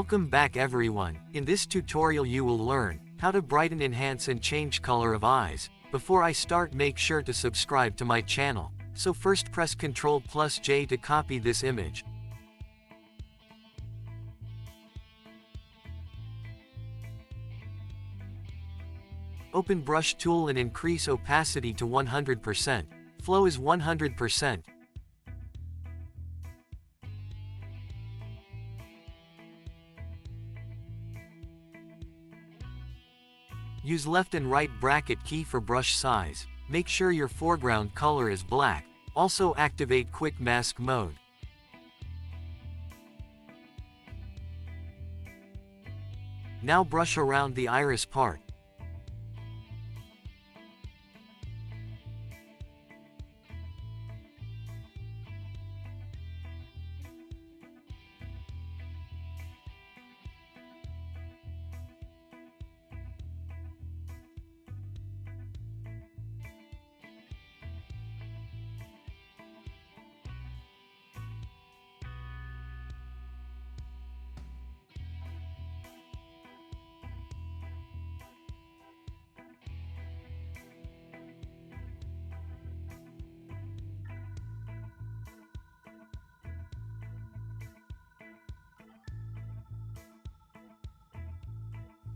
Welcome back everyone. In this tutorial you will learn how to brighten, enhance and change color of eyes. Before I start, make sure to subscribe to my channel. So first press Ctrl+J to copy this image. Open brush tool and increase opacity to 100%. Flow is 100%. Use left and right bracket key for brush size. Make sure your foreground color is black. Also activate quick mask mode. Now brush around the iris part.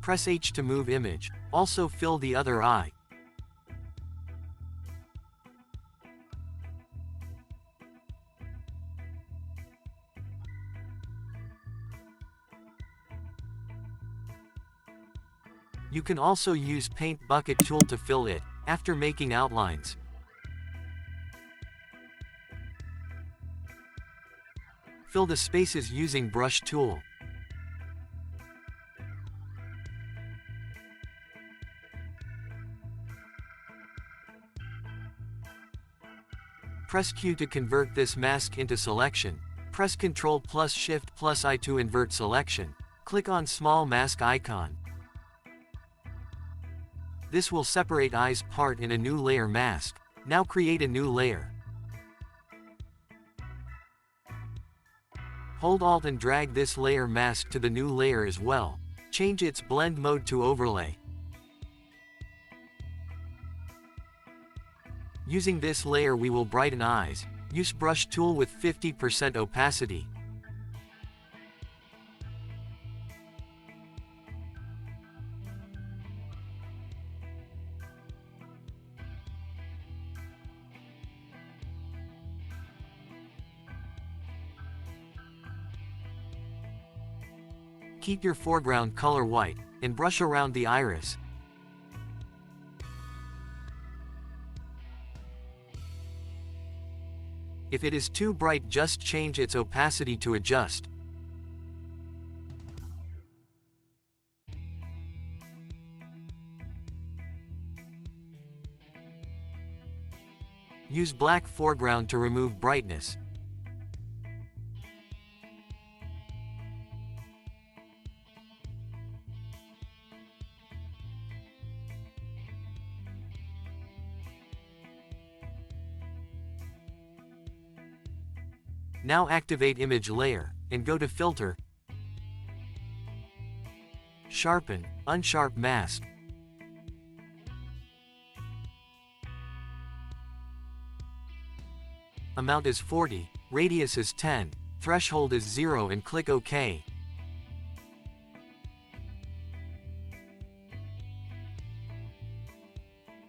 Press H to move image. Also fill the other eye. You can also use paint bucket tool to fill it, after making outlines. Fill the spaces using brush tool. Press Q to convert this mask into selection. Press Ctrl+Shift+I to invert selection. Click on small mask icon. This will separate eyes part in a new layer mask. Now create a new layer. Hold Alt and drag this layer mask to the new layer as well. Change its blend mode to overlay. Using this layer we will brighten eyes. Use brush tool with 50% opacity. Keep your foreground color white, and brush around the iris. If it is too bright, just change its opacity to adjust. Use black foreground to remove brightness. Now activate image layer, and go to Filter, Sharpen, Unsharp Mask. Amount is 40, radius is 10, threshold is 0 and click OK.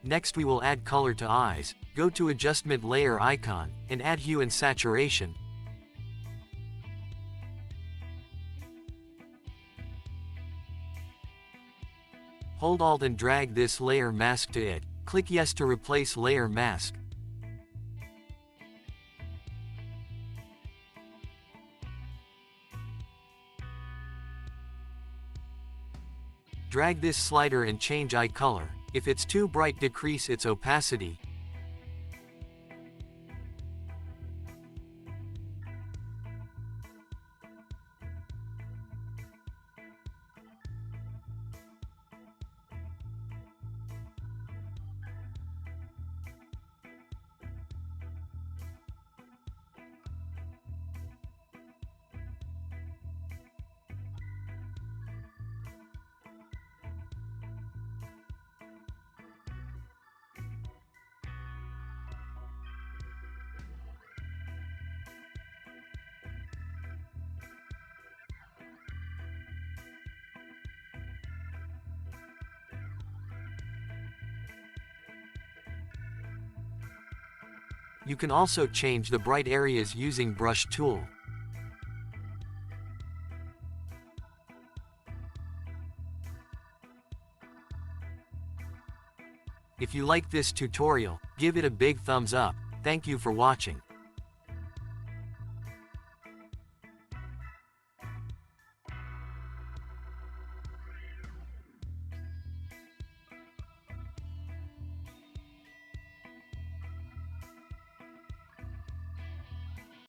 Next we will add color to eyes. Go to Adjustment Layer icon, and add Hue and Saturation. Hold Alt and drag this layer mask to it. Click Yes to replace layer mask. Drag this slider and change eye color. If it's too bright, decrease its opacity. You can also change the bright areas using Brush tool. If you like this tutorial, give it a big thumbs up. Thank you for watching.